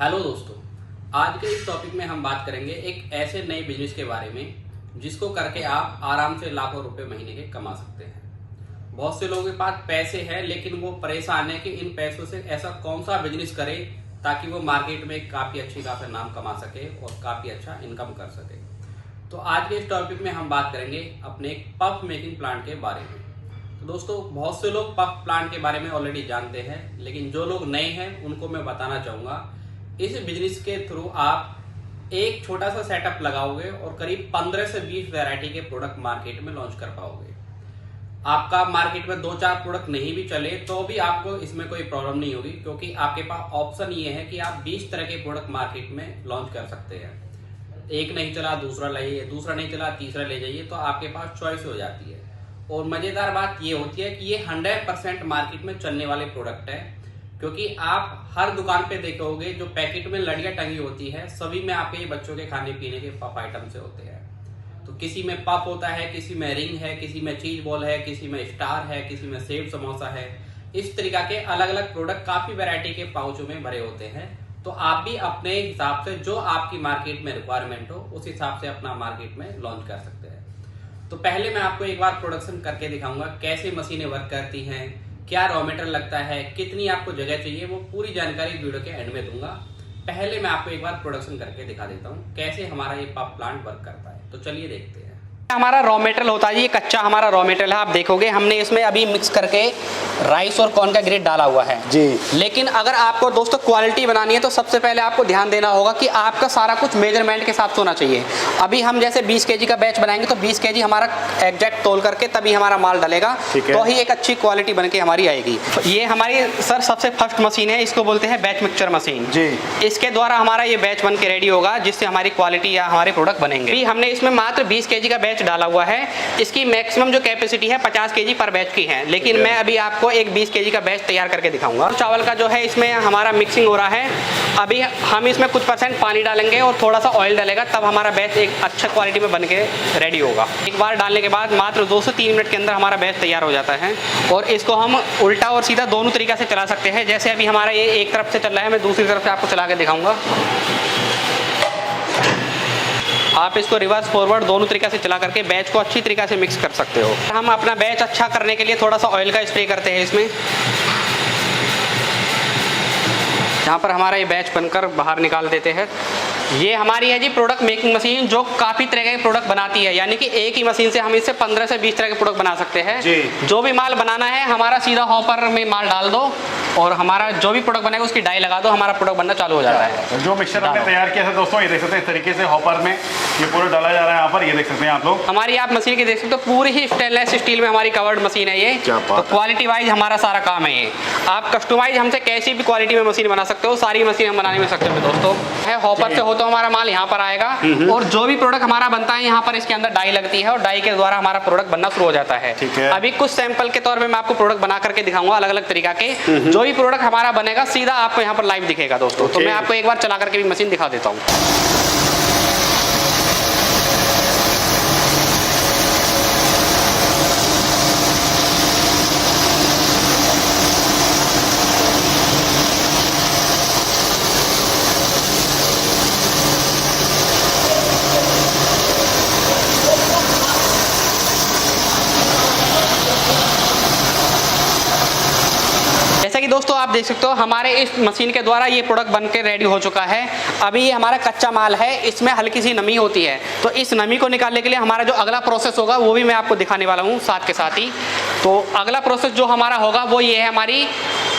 Hello दोस्तों, आज के इस टॉपिक में हम बात करेंगे एक ऐसे नए बिजनेस के बारे में जिसको करके आप आराम से लाखों रुपए महीने के कमा सकते हैं। बहुत से लोगों के पास पैसे हैं लेकिन वो परेशान है कि इन पैसों से ऐसा कौन सा बिजनेस करे ताकि वो मार्केट में काफी अच्छी खासा नाम कमा सके और काफी अच्छा इनकम कर सके। तो आज के इस टॉपिक में हम बात करेंगे अपने एक पफ मेकिंग प्लांट के बारे में। तो दोस्तों, बहुत से लोग पफ प्लांट के बारे में ऑलरेडी जानते हैं, लेकिन जो लोग नए हैं उनको मैं बताना चाहूंगा इस बिजनेस के थ्रू आप एक छोटा सा सेटअप लगाओगे और करीब 15 से 20 वैरायटी के प्रोडक्ट मार्केट में लॉन्च कर पाओगे। आपका मार्केट में 2-4 प्रोडक्ट नहीं भी चले तो भी आपको इसमें कोई प्रॉब्लम नहीं होगी, क्योंकि आपके पास ऑप्शन ये है कि आप 20 तरह के प्रोडक्ट मार्केट में लॉन्च कर सकते हैं। एक नहीं चला दूसरा लाइए, दूसरा नहीं चला तीसरा ले जाइए, तो आपके पास चॉइस हो जाती है। और मजेदार बात ये होती है कि ये 100% मार्केट में चलने वाले प्रोडक्ट है, क्योंकि आप हर दुकान पे देखोगे जो पैकेट में लड़ियां टंगी होती है सभी में आपके ये बच्चों के खाने पीने के पफ आइटम से होते हैं। तो किसी में पफ होता है, किसी में रिंग है, किसी में चीज बॉल है, किसी में स्टार है, किसी में सेव समोसा है। इस तरीका के अलग अलग प्रोडक्ट काफी वैरायटी के पाउचों में भरे होते हैं। तो आप भी अपने हिसाब से जो आपकी मार्केट में रिक्वायरमेंट हो उस हिसाब से अपना मार्केट में लॉन्च कर सकते हैं। तो पहले मैं आपको एक बार प्रोडक्शन करके दिखाऊंगा कैसे मशीनें वर्क करती हैं, क्या रॉ मटेरियल लगता है, कितनी आपको जगह चाहिए, वो पूरी जानकारी वीडियो के एंड में दूंगा। पहले मैं आपको एक बार प्रोडक्शन करके दिखा देता हूँ कैसे हमारा ये पफ प्लांट वर्क करता है। तो चलिए देखते हैं। हमारा रॉ मटेरियल होता है, ये कच्चा हमारा रॉ मटेरियल है। आप देखोगे हमने इसमें अभी मिक्स करके राइस और कॉर्न का ग्रेड डाला हुआ है जी। लेकिन अगर आपको दोस्तों क्वालिटी बनानी है तो सबसे पहले आपको ध्यान देना होगा कि आपका सारा कुछ मेजरमेंट के हिसाब से होना चाहिए। अभी हम जैसे 20 केजी का बैच बनाएंगे तो 20 केजी हमारा एग्जैक्ट तोल करके तभी हमारा माल डलेगा, तो ही एक अच्छी क्वालिटी बन के हमारी आएगी। ये हमारी सर सबसे फर्स्ट मशीन है, इसको बोलते हैं बैच मिक्सचर मशीन जी। इसके द्वारा हमारा ये बैच बन के रेडी होगा जिससे हमारी क्वालिटी या हमारे प्रोडक्ट बनेंगे। हमने इसमें मात्र 20 केजी का बैच डाला हुआ है। इसकी मैक्सिमम जो कैपेसिटी है 50 केजी पर बैच की है, लेकिन मैं अभी आपको एक 20 केजी का बैच तैयार करके दिखाऊंगा। चावल का जो है इसमें हमारा मिक्सिंग हो रहा है। अभी हम इसमें कुछ % पानी डालेंगे और थोड़ा सा ऑयल डालेगा, तब हमारा बैच एक अच्छा क्वालिटी में बन के रेडी होगा। एक बार डालने के बाद मात्र 2 से 3 मिनट के अंदर हमारा बैच तैयार हो जाता है। और इसको हम उल्टा और सीधा दोनों तरीका से चला सकते हैं। जैसे अभी हमारा ये एक तरफ से चल रहा है, मैं दूसरी तरफ से आपको चला के दिखाऊंगा। आप इसको रिवर्स फॉरवर्ड दोनों तरीके से चला करके बैच को अच्छी तरीके से मिक्स कर सकते हो। हम अपना बैच अच्छा करने के लिए थोड़ा सा ऑयल का स्प्रे करते हैं इसमें, जहाँ पर हमारा ये बैच बनकर बाहर निकाल देते हैं। ये हमारी है जी प्रोडक्ट मेकिंग मशीन, जो काफ़ी तरह के प्रोडक्ट बनाती है। यानी कि एक ही मशीन से हम इससे 15 से 20 तरह के प्रोडक्ट बना सकते हैं जी। जो भी माल बनाना है हमारा सीधा हॉपर में माल डाल दो और हमारा जो भी प्रोडक्ट बनेगा उसकी डाई लगा दो, हमारा प्रोडक्ट बनना चालू हो जाता है। जो मिक्सचर हमने तैयार किया था दोस्तों, ये देख सकते हैं इस तरीके से हॉपर में ये पूरा डाला जा रहा है। यहाँ पर ये देख सकते हैं आप लोग हमारी आप मशीन की देख सकते हो, पूरी ही स्टेनलेस स्टील में हमारी कवर्ड मशीन है ये। तो क्वालिटी वाइज हमारा सारा काम है ये। आप कस्टमाइज हमसे कैसी भी क्वालिटी में मशीन बना सकते हो, सारी मशीन हम बनाने में सक्षम है दोस्तों। है हॉपर से हो तो हमारा माल यहाँ पर आएगा और जो भी प्रोडक्ट हमारा बनता है यहाँ पर इसके अंदर डाई लगती है और डाई के द्वारा हमारा प्रोडक्ट बनना शुरू हो जाता है। अभी कुछ सैंपल के तौर पे मैं आपको प्रोडक्ट बना करके दिखाऊंगा अलग अलग तरीका के। जो भी प्रोडक्ट हमारा बनेगा सीधा आपको यहाँ पर लाइव दिखेगा दोस्तों। तो मैं आपको एक बार चला करके भी मशीन दिखा देता हूँ। दोस्तों आप देख सकते हो हमारे इस मशीन के द्वारा ये प्रोडक्ट बन के रेडी हो चुका है। अभी ये हमारा कच्चा माल है, इसमें हल्की सी नमी होती है, तो इस नमी को निकालने के लिए हमारा जो अगला प्रोसेस होगा वो भी मैं आपको दिखाने वाला हूँ साथ के साथ ही। तो अगला प्रोसेस जो हमारा होगा वो ये है हमारी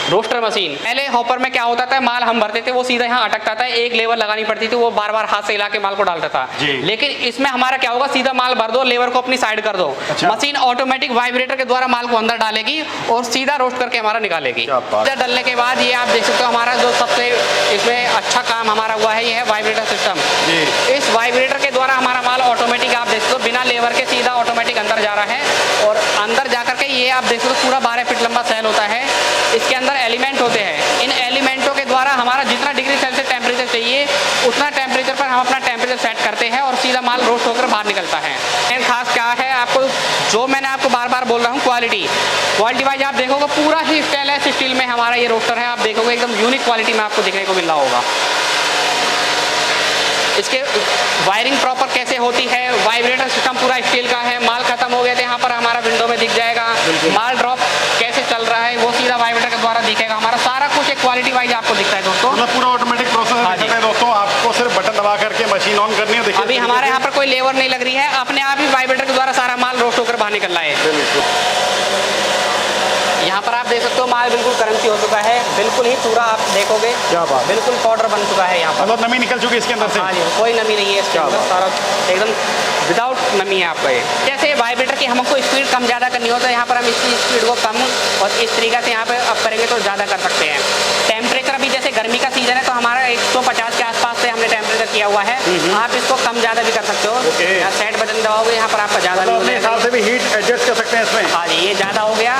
रोस्टर मशीन। पहले हॉपर में क्या होता था, माल हम भरते थे वो सीधा यहाँ अटकता था, एक लेवर लगानी पड़ती थी, वो बार बार हाथ से हिला के माल को डालता था। लेकिन इसमें हमारा क्या होगा, सीधा माल भर दो, लेवर को अपनी साइड कर दो, मशीन ऑटोमेटिक वाइब्रेटर के द्वारा माल को अंदर डालेगी और सीधा रोस्ट करके हमारा निकालेगी। डालने के बाद ये आप देख सकते हो हमारा जो सबसे इसमें अच्छा काम हमारा हुआ है ये है वाइब्रेटर सिस्टम। इस वाइब्रेटर के द्वारा हमारा माल ऑटोमेटिक आप देख सकते हो बिना लेवर के सीधा ऑटोमेटिक अंदर जा रहा है और अंदर जा करके ये आप देख सकते हो पूरा 12 फीट लंबा सेल होता है। इसके अंदर एलिमेंट होते हैं, इन एलिमेंटों के द्वारा हमारा जितना डिग्री सेल्सियस टेम्परेचर चाहिए उतना टेम्परेचर पर हम अपना टेम्परेचर सेट करते हैं और सीधा माल रोस्ट होकर बाहर निकलता है। खास क्या है आपको, जो मैंने आपको बार बार बोल रहा हूँ, क्वालिटी वाइज आप देखोगे पूरा ही स्टेनलेस स्टील में हमारा ये रोस्टर है। आप देखोगे एकदम यूनिक क्वालिटी में आपको देखने को मिल रहा होगा। इसके वायरिंग प्रॉपर कैसे होती है, वाइब्रेटर सिस्टम पूरा स्टील का है। माल खत्म हो गया तो यहाँ पर हमारा विंडो में दिख जाएगा। माल ड्रॉप कैसे चल रहा है वो सीधा वाइब्रेटर के द्वारा दिखेगा। हमारा सारा कुछ एक क्वालिटी वाइज आपको दिखता है दोस्तों। मतलब पूरा ऑटोमेटिक प्रोसेस है दोस्तों, आपको सिर्फ बटन दबा करके मशीन ऑन करनी है। देखिए अभी हमारे यहाँ पर कोई लेबर नहीं लग रही है, अपने आप ही वाइब्रेटर के द्वारा सारा माल रोस्ट होकर बाहर निकल रहा है। यहाँ पर आप देख सकते हो माल बिल्कुल करंसी हो चुका है, बिल्कुल ही पूरा आप देखोगे। क्या बात, बिल्कुल पाउडर बन चुका है यहाँ पर। मतलब नमी निकल चुकी है इसके अंदर से? हाँ जी, कोई नमी नहीं है इसके अंदर, सारा एकदम विदाउट नमी है आपका ये। जैसे वाइब्रेटर की हमको स्पीड कम ज़्यादा करनी हो तो यहाँ पर हम इसकी स्पीड को कम और इस तरीके से यहाँ पर अप करेंगे तो ज़्यादा कर सकते हैं। टेम्परेचर अभी जैसे गर्मी का सीजन है तो हमारा 150 के आसपास से हमने टेम्परेचर किया हुआ है। आप इसको कम ज़्यादा भी कर सकते हो। यहाँ सेट बटन दबाओगे यहाँ पर आपका ज़्यादा नहीं अपने हिसाब से भी हीट एडजस्ट कर सकते हैं इसमें। हाँ जी, ये ज़्यादा हो गया,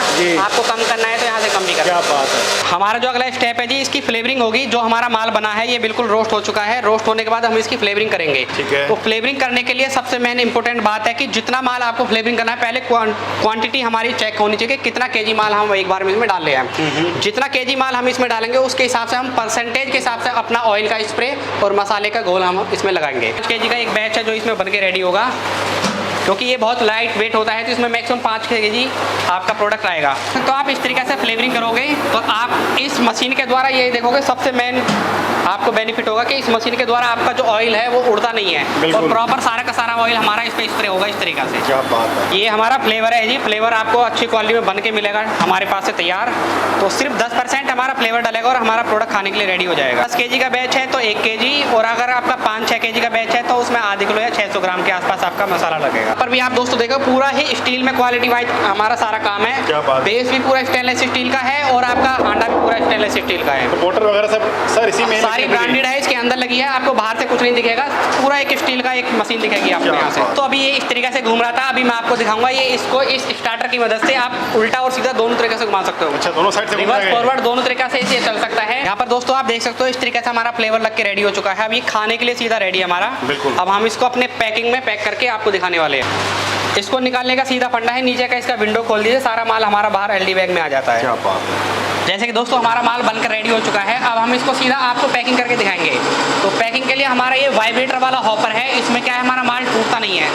आपको कम करना है तो यहाँ से कम भी कर। क्या बात है। हमारा जो अगला स्टेप है जी, इसकी फ्लेवरिंग होगी। जो हमारा माल बना है ये बिल्कुल रोस्ट हो चुका है। रोस्ट होने के बाद हम इसकी फ्लेवरिंग करेंगे। ठीक है। तो फ्लेवरिंग करने के लिए सबसे मेन इंपॉर्टेंट बात है कि जितना माल आपको फ्लेवरिंग करना है, पहले क्वांटिटी हमारी चेक होनी चाहिए कि कितना केजी माल हम एक बार में इसमें डाल रहे हैं। जितना केजी माल हम इसमें डालेंगे उसके हिसाब से हम परसेंटेज के हिसाब से अपना ऑयल का स्प्रे और मसाले का घोल हम इसमें लगाएंगे। 5 केजी का एक बैच है जो इसमें बन के रेडी होगा, क्योंकि ये बहुत लाइट वेट होता है तो इसमें मैक्सिमम 5 केजी आपका प्रोडक्ट आएगा। तो आप इस तरीके से फ्लेवरिंग करोगे तो आप इस मशीन के द्वारा ये देखोगे सबसे मेन आपको बेनिफिट होगा कि इस मशीन के द्वारा आपका जो ऑयल है वो उड़ता नहीं है और प्रॉपर सारा का सारा ऑयल हमारा इस पे स्प्रे होगा इस तरीके से। क्या बात है। ये हमारा फ्लेवर है जी, फ्लेवर आपको अच्छी क्वालिटी में बन के मिलेगा हमारे पास से तैयार। तो सिर्फ 10% हमारा फ्लेवर डलेगा और हमारा प्रोडक्ट खाने के लिए रेडी हो जाएगा। 10 केजी का बैच है तो 1 केजी, और अगर आपका 5-6 केजी का बैच है तो उसमें आधे किलो या 600 ग्राम के आसपास आपका मसाला लगेगा। पर भी आप दोस्तों देखो पूरा ही स्टील में क्वालिटी वाइज हमारा सारा काम है। क्या बात। बेस भी पूरा स्टेनलेस स्टील का है और आपका हांडा भी पूरा स्टेनलेस स्टील का है। मोटर वगैरह सब सर इसी में सारी ब्रांडेड है, इसके अंदर लगी है, आपको बाहर से कुछ नहीं दिखेगा, पूरा एक स्टील का एक मशीन दिखेगी आपको यहाँ से। तो अभी ये इस तरीके से घूम रहा था, अभी मैं आपको दिखाऊंगा ये इसको इस स्टार्टर की मदद से आप उल्टा और सीधा दोनों तरीके से घुमा सकते हो। अच्छा, दोनों साइड से रिवर्स फॉरवर्ड दोनों तरीके से ये चल सकता है। यहाँ पर दोस्तों आप देख सकते हो इस तरीके से हमारा फ्लेवर लग के रेडी हो चुका है। अब ये खाने के लिए सीधा रेडी है हमारा। बिल्कुल। अब हम इसको अपने पैकिंग में पैक करके आपको दिखाने वाले हैं। इसको निकालने का सीधा फंडा है, नीचे का इसका विंडो खोल दीजिए, सारा माल हमारा बाहर एलडी बैग में आ जाता है। क्या बात है। जैसे कि दोस्तों हमारा माल बनकर रेडी हो चुका है, अब हम इसको सीधा आपको पैकिंग करके दिखाएंगे। तो पैकिंग के लिए हमारा ये वाइब्रेटर वाला हॉपर है, इसमें क्या है हमारा माल टूटता नहीं है,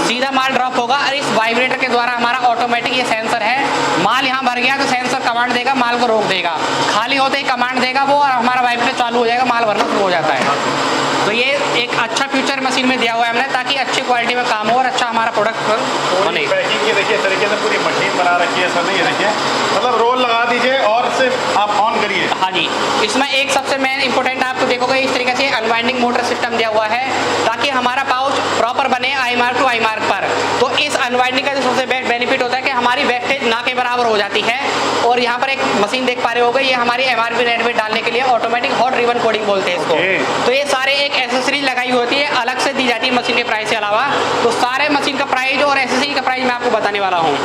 सीधा माल ड्रॉप होगा और इस वाइब्रेटर के द्वारा हमारा ऑटोमेटिक ये सेंसर है। माल यहाँ भर गया तो सेंसर कमांड देगा, माल को रोक देगा, खाली होते ही कमांड देगा वो और हमारा वाइब्रेटर चालू हो जाएगा, माल भरना शुरू हो जाता है। तो ये एक अच्छा फीचर मशीन में दिया हुआ है हमने, ताकि अच्छी क्वालिटी में काम हो और अच्छा हमारा प्रोडक्ट बने। पैकिंग की देखिए तरीके से पूरी मशीन बना रखी है सर, ये देखिए मतलब रोल लगा दीजिए और सिर्फ आप ऑन करिए। हाँ जी, इसमें एक सबसे मेन इंपॉर्टेंट आपको देखोगे इस तरीके से अनवाइंडिंग मोटर सिस्टम दिया हुआ है, ताकि हमारा पाउच प्रॉपर बने eye mark to eye mark पर। तो इस अनवाइंडिंग का जो सबसे बेनिफिट होता है कि हमारी वेस्टेज ना के बराबर हो जाती है। और यहाँ पर एक मशीन देख पा रहे होगे, ये हमारी MRP रेट में डालने के लिए ऑटोमेटिक हॉट रिबन कोडिंग बोलते हैं इसको। तो ये सारे एक एसेसरीज लगाई होती है, अलग से दी जाती है मशीन के प्राइस के अलावा। तो सारे मशीन का प्राइस और एसेसरी का प्राइस मैं आपको बताने वाला हूँ।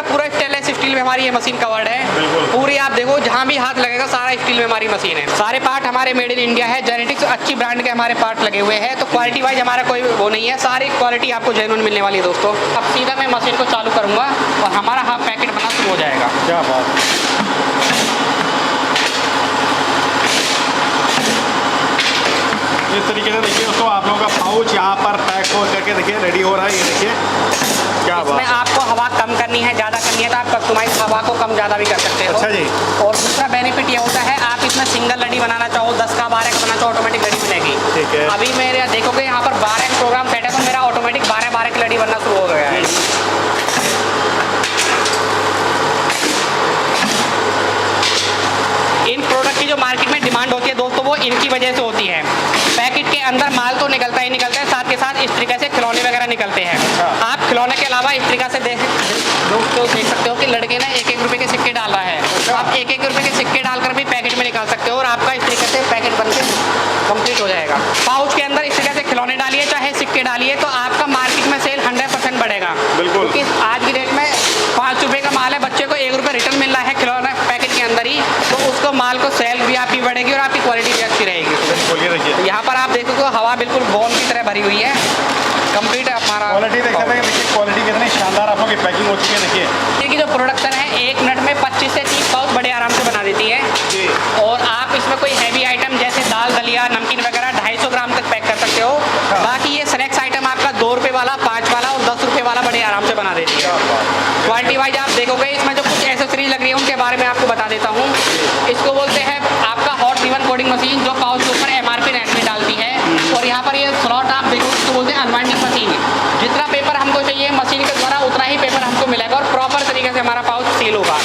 पूरा स्टेनलेस स्टील में हमारी ये मशीन कवर्ड है पूरी। आप देखो जहाँ भी हाथ लगेगा सारा स्टील में हमारी मशीन है। सारे पार्ट हमारे मेड इन इंडिया है, जेनेटिक्स अच्छी ब्रांड के हमारे पार्ट लगे हुए हैं। तो क्वालिटी वाइज हमारा कोई वो नहीं है, सारी क्वालिटी आपको जेन्युइन मिलने वाली है दोस्तों। अब सीधा मैं मशीन को चालू करूँगा और हमारा हाफ पैकेट बना शुरू हो जाएगा। क्या बात है। इस तरीके से देखिए दोस्तों आप लोगों का पाउच यहाँ पर पैक हो करके देखिए रेडी हो रहा है। ये देखिए क्या बात। इसमें आपको हवा कम करनी है, ज़्यादा करनी है तो आप कस्टमाइज हवा को कम ज़्यादा भी कर सकते हो। अच्छा जी। और दूसरा बेनिफिट ये होता है आप इसमें सिंगल लड़ी बनाना चाहो, 10 का 12 का बनाना चाहो, ऑटोमेटिक लड़ी बनेगी। ठीक है। अभी मेरे देखोगे यहाँ पर 12 प्रोग्राम सेट है तो मेरा ऑटोमेटिक 12 की लड़ी बनना शुरू हो गया है। इन प्रोडक्ट की जो मार्केट में डिमांड होती है दोस्तों वो इनकी वजह से होती है। पैकेट के अंदर माल तो निकलता ही निकलता है, साथ के साथ इस तरीके से खिलौने वगैरह निकलते हैं। आप खिलौने के अलावा इस तरीके से दोस्तों देख सकते हो कि लड़के ना 1-1 रुपए के सिक्के डाल रहा है। आप 1-1 रुपए के सिक्के डालकर भी पैकेट में निकाल सकते हो और आपका इस तरीके से पैकेट बनके कंप्लीट हो जाएगा। पाउच के अंदर इस तरीके से खिलौने डालिए चाहे सिक्के डालिए तो आपका मार्केट में सेल 100% बढ़ेगा। बिल्कुल। क्योंकि आज की डेट में 5 रुपए का माल है, बच्चे को 1 रुपये रिटर्न मिल रहा है खिलौना पैकेट के अंदर ही, तो उसको माल को सेल भी आपकी बढ़ेगी और आपकी क्वालिटी भी अच्छी रहेगी। देखिए तो यहाँ पर आप देखो तो हवा बिल्कुल बॉल की तरह भरी हुई है, कंप्लीट हमारा क्वालिटी देख सकते हैं। देखिए क्वालिटी कितनी शानदार आप लोग की पैकिंग हो चुकी है। देखिए देखिए जो प्रोडक्शन है 1 मिनट में 25 से 30 पाउच बड़े आराम से बना देती है जी। और आप इसमें कोई हैवी आइटम जैसे दाल दलिया नमकीन वगैरह 250 ग्राम तक पैक कर सकते हो। आराम से बना देती है। क्वालिटी वाइज आप देखोगे इसमें जो कुछ एसेसरीज लग रही है उनके बारे में आपको बता देता हूँ। इसको बोलते हैं आपका हॉट रिबन कोडिंग मशीन, जो पाउच के ऊपर MRP रेट में डालती है। और यहाँ पर ये स्लॉट आप देखो, इसको बोलते हैं अनवाइंडिंग मशीन। जितना पेपर हमको चाहिए मशीन के द्वारा उतना ही पेपर हमको मिलेगा और प्रॉपर तरीके से हमारा पाउच सील होगा।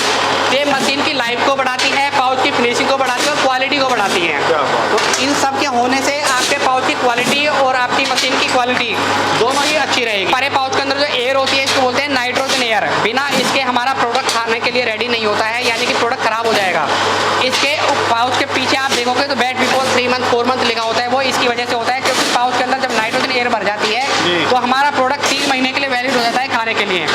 ये मशीन की लाइफ को बढ़ाती है, पाउच की फिनिशिंग को बढ़ाती है और क्वालिटी को बढ़ाती है। तो इन सब के होने से आपके पाउच की क्वालिटी और आपकी मशीन की क्वालिटी दोनों ही अच्छी रहेगी। हमारे पाउच के अंदर जो एयर होती है इसको बोलते हैं नाइट्रोजन एयर। बिना इसके हमारा प्रोडक्ट खाने के लिए रेडी नहीं होता है, यानी कि प्रोडक्ट खराब हो जाएगा। इसके पाउच के पीछे आप देखोगे तो बैट बिफोर 3 मंथ 4 मंथ लिखा होता है, वो इसकी वजह से होता है क्योंकि पाउच के अंदर जब नाइट्रोजन एयर भर जाती है तो हमारा प्रोडक्ट 3 महीने के लिए वैलिड हो जाता है खाने के लिए।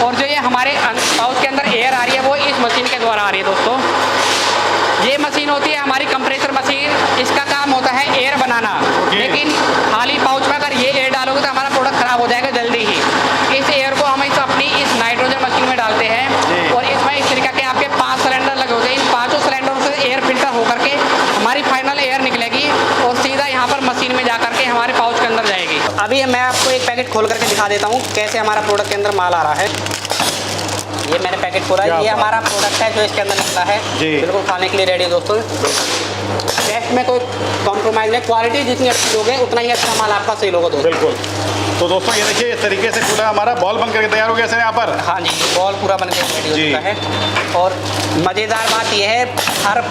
और जो ये हमारे पाउच के अंदर एयर आ रही है वो इस मशीन के द्वारा आ रही है दोस्तों। ये मशीन होती है हमारी कंप्रेसर मशीन। इसका काम होता है एयर बनाना, लेकिन खाली पाउच में अगर ये एयर डालोगे तो हमारा प्रोडक्ट खराब हो जाएगा जल्दी ही। इस एयर को हम अपनी इस नाइट्रोजन मशीन में डालते हैं और इसमें इस तरीके के आपके 5 सिलेंडर लगे होते हैं। इन 5 सिलेंडरों से एयर फिल्टर होकर के हमारी फाइनल एयर निकलेगी और सीधा यहाँ पर मशीन में जा करके हमारे पाउच के अंदर जाएगी। अभी मैं आपको एक पैकेट खोल करके दिखा देता हूँ कैसे हमारा प्रोडक्ट के अंदर माल आ रहा है। ये मैंने पैकेट खोला है, ये हमारा प्रोडक्ट है जो इसके अंदर निकला है, बिल्कुल खाने के लिए रेडी है दोस्तों। टेस्ट में कोई कॉम्प्रोमाइज़ नहीं, क्वालिटी जितनी अच्छी होगी उतना ही अच्छा माल आपका सेल होगा दोस्तों। बिल्कुल। तो दोस्तों ये देखिए इस तरीके से पूरा हमारा बॉल बन करके तैयार हो गया सर यहाँ पर। हाँ जी, बॉल पूरा बन के रेडी हो चुका है। और मज़ेदार बात ये है हर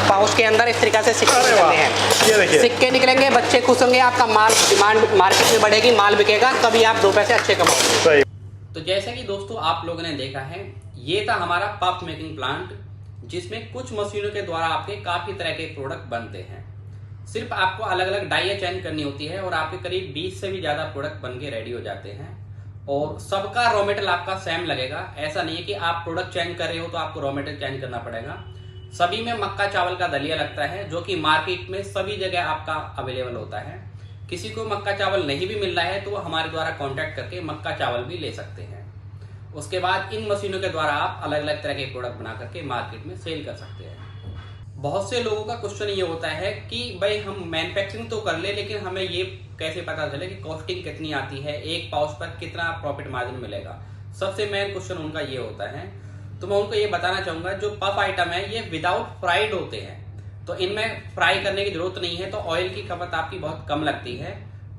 पाउच के अंदर इस तरीके से सिक्के निकलते हैं। ये देखिए सिक्के निकलेंगे, बच्चे खुश होंगे, आपका माल डिमांड मार्केट में बढ़ेगी, माल बिकेगा, तभी आप 2 पैसे अच्छे कमाओगे। सही। तो जैसा कि दोस्तों आप लोगों ने देखा है, ये था हमारा पफ मेकिंग प्लांट, जिसमें कुछ मशीनों के द्वारा आपके काफी तरह के प्रोडक्ट बनते हैं। सिर्फ आपको अलग अलग डाइया चयन करनी होती है और आपके करीब 20 से भी ज्यादा प्रोडक्ट बन के रेडी हो जाते हैं और सबका रॉ मटेरियल आपका सेम लगेगा। ऐसा नहीं है कि आप प्रोडक्ट चेंज कर रहे हो तो आपको रॉ मटेरियल चेंज करना पड़ेगा। सभी में मक्का चावल का दलिया लगता है, जो कि मार्केट में सभी जगह आपका अवेलेबल होता है। किसी को मक्का चावल नहीं भी मिल रहा है तो वो हमारे द्वारा कांटेक्ट करके मक्का चावल भी ले सकते हैं। उसके बाद इन मशीनों के द्वारा आप अलग अलग तरह के प्रोडक्ट बना करके मार्केट में सेल कर सकते हैं। बहुत से लोगों का क्वेश्चन ये होता है कि भाई हम मैन्युफैक्चरिंग तो कर ले, लेकिन हमें ये कैसे पता चले कि कॉस्टिंग कितनी आती है, एक पाउच पर कितना प्रॉफिट मार्जिन मिलेगा। सबसे मेन क्वेश्चन उनका ये होता है। तो मैं उनको ये बताना चाहूंगा, जो पफ आइटम है ये विदाउट फ्राइड होते हैं, तो इनमें फ्राई करने की जरूरत नहीं है, तो ऑयल की खपत आपकी बहुत कम लगती है।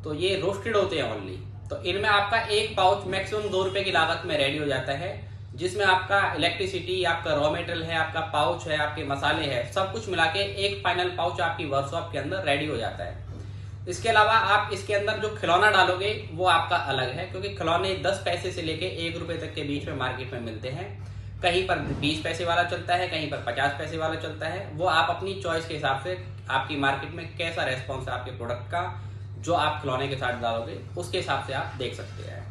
तो ये रोस्टेड होते हैं ओनली। तो इनमें आपका एक पाउच मैक्सिमम 2 रुपए की लागत में रेडी हो जाता है, जिसमें आपका इलेक्ट्रिसिटी, आपका रॉ मटेरियल है, आपका पाउच है, आपके मसाले हैं, सब कुछ मिला के एक फाइनल पाउच आपकी वर्कशॉप के अंदर रेडी हो जाता है। इसके अलावा आप इसके अंदर जो खिलौना डालोगे वो आपका अलग है, क्योंकि खिलौने 10 पैसे से लेके 1 रुपए तक के बीच में मार्केट में मिलते हैं। कहीं पर 20 पैसे वाला चलता है, कहीं पर 50 पैसे वाला चलता है। वो आप अपनी चॉइस के हिसाब से, आपकी मार्केट में कैसा रेस्पॉन्स है आपके प्रोडक्ट का, जो आप खिलौने के साथ डालोगे उसके हिसाब से आप देख सकते हैं।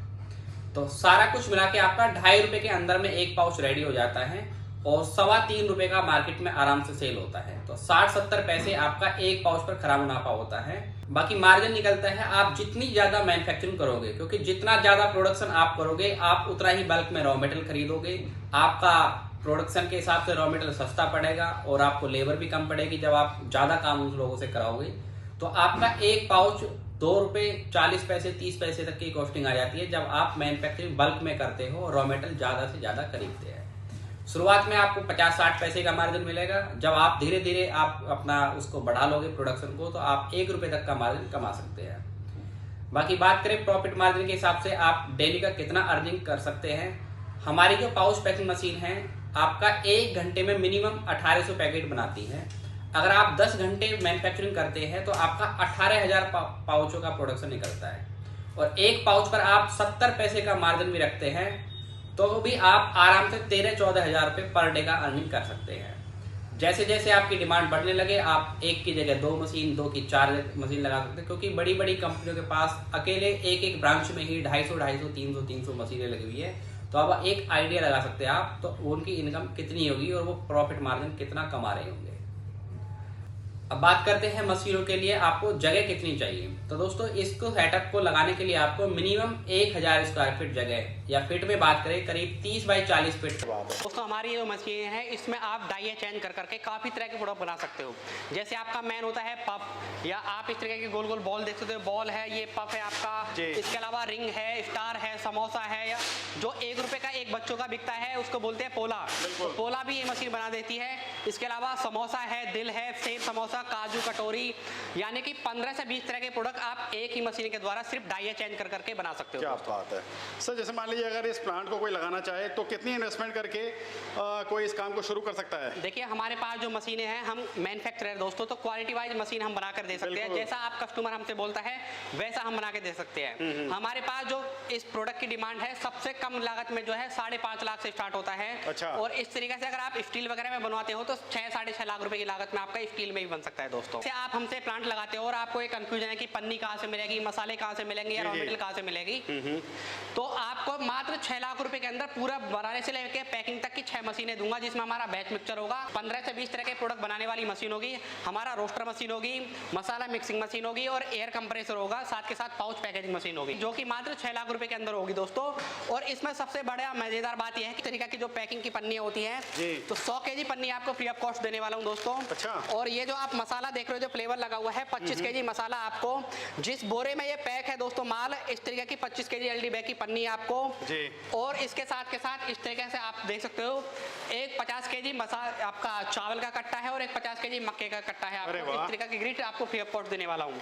तो सारा कुछ मिला के आपका 2.5 रुपए के अंदर में एक पाउच रेडी हो जाता है और 3.25 रुपए का मार्केट में आराम से सेल होता है। तो 60-70 पैसे आपका एक पाउच पर खरा मुनाफा होता है। बाकी मार्जिन निकलता है आप जितनी ज्यादा मैन्युफैक्चरिंग करोगे, क्योंकि जितना ज्यादा प्रोडक्शन आप करोगे आप उतना ही बल्क में रॉ मटेरियल खरीदोगे। आपका प्रोडक्शन के हिसाब से रॉ मटेरियल सस्ता पड़ेगा और आपको लेबर भी कम पड़ेगी जब आप ज्यादा काम उन लोगों से कराओगे। तो आपका एक पाउच 2 रुपए 40 पैसे 30 पैसे तक की कॉस्टिंग आ जाती है जब आप मैन्युफैक्चरिंग बल्क में करते हो और रॉ मटेरियल ज्यादा से ज्यादा खरीदते हैं। शुरुआत में आपको 50-60 पैसे का मार्जिन मिलेगा। जब आप धीरे धीरे आप अपना उसको बढ़ा लोगे प्रोडक्शन को, तो आप 1 रुपए तक का मार्जिन कमा सकते हैं। बाकी बात करें प्रॉफिट मार्जिन के हिसाब से आप डेली का कितना अर्निंग कर सकते हैं। हमारी जो पाउच पैकिंग मशीन है आपका 1 घंटे में मिनिमम 1800 पैकेट बनाती है। अगर आप 10 घंटे मैन्युफैक्चरिंग करते हैं तो आपका 18,000 पाउचों का प्रोडक्शन निकलता है और एक पाउच पर आप 70 पैसे का मार्जिन भी रखते हैं तो भी आप आराम से 13-14 हजार रुपये पर डे का अर्निंग कर सकते हैं। जैसे जैसे आपकी डिमांड बढ़ने लगे आप 1 की जगह 2 मशीन, 2 की 4 मशीन लगा सकते हैं, क्योंकि बड़ी बड़ी कंपनियों के पास अकेले एक ब्रांच में ही 250, 300 मशीनें लगी हुई है। तो अब एक आइडिया लगा सकते हैं आप तो उनकी इनकम कितनी होगी और वो प्रॉफिट मार्जिन कितना कमा रहे होंगे। अब बात करते हैं मशीनों के लिए आपको जगह कितनी चाहिए। तो दोस्तों इसको सेटअप को लगाने के लिए आपको मिनिमम 1000 स्क्वायर फीट जगह, या फीट में बात करें करीब 30 बाई 40 फीट। दोस्तों हमारी ये जो मशीन है इसमें आप डाइए चेंज कर करके काफ़ी तरह के प्रोडक्ट बना सकते हो। जैसे आपका मेन होता है पफ, या आप इस तरीके की गोल गोल बॉल देख सकते हो, बॉल है, ये पफ है आपका। इसके अलावा रिंग है, स्टार है, समोसा है, या जो 1 रुपए का एक बच्चों का बिकता है उसको बोलते हैं पोला, तो पोला भी ये मशीन बना देती है। इसके अलावा समोसा है, दिल है, सेब समोसा, काजू कटोरी, यानी कि 15 से 20 तरह के प्रोडक्ट आप एक ही मशीन के द्वारा सिर्फ डाइया चेंज कर करके बना सकते हो। क्या बात है सर। जैसे मान लीजिए अगर इस प्लांट को कोई लगाना चाहे तो कितनी इन्वेस्टमेंट करके कोई इस काम को शुरू कर सकता है? देखिए हमारे पास जो मशीनें हैं, हम मैन्युफैक्चरर दोस्तों, तो क्वालिटी वाइज मशीन हम बना कर दे सकते हैं। जैसा आप कस्टमर हमसे बोलता है वैसा हम बना के दे सकते हैं। हमारे पास जो इस प्रोडक्ट की डिमांड है सबसे कम लागत में जो है 5.5 लाख से स्टार्ट होता है। अच्छा। और इस तरीके से अगर आप स्टील वगैरह में बनवाते हो तो 6-6.5 लाख रुपए की लागत में आपका स्टील में भी बन सकता है दोस्तों। जैसे आप हमसे प्लांट लगाते हो और आपको एक कंफ्यूजन है कि पन्नी कहाँ से मिलेगी, मसाले कहाँ से मिलेंगे, या रॉ मटेरियल कहाँ से मिलेगी, तो आपको मात्र 6 लाख रुपए के अंदर पूरा बनाने से लेकर पैकिंग तक की 6 मशीनें दूंगा, जिसमें हमारा बैच मिक्सचर होगा, 15 से 20 तरह के प्रोडक्ट बनाने वाली मशीन होगी, हमारा रोस्टर मशीन होगी, मसाला मिक्सिंग मशीन होगी, और एयर कंप्रेसर होगा, साथ के साथ पाउच पैकेजिंग मशीन होगी, जो कि मात्र 6 लाख रुपए के अंदर होगी दोस्तों। और इसमें सबसे बड़ा मजेदार बात यह है कि तरीका की जो पैकिंग की पन्नियां होती है, तो 100 kg पन्नी आपको फ्री ऑफ कॉस्ट देने वाला हूं दोस्तों। अच्छा। और ये जो आप मसाला देख रहे हो, जो फ्लेवर लगा हुआ है, 25 kg मसाला आपको, जिस बोरे में ये पैक है दोस्तों माल, इस तरीके की 25 kg एलडी बैग की पन्नी आपको जी। और इसके साथ के साथ इस तरीके से आप देख सकते हो एक 50 kg मसाला आपका चावल का कट्टा है और एक 50 kg मक्के का कट्टा है। आपको इस तरीके की ग्रिट आपको फ्री ऑफ कॉस्ट देने वाला हूँ।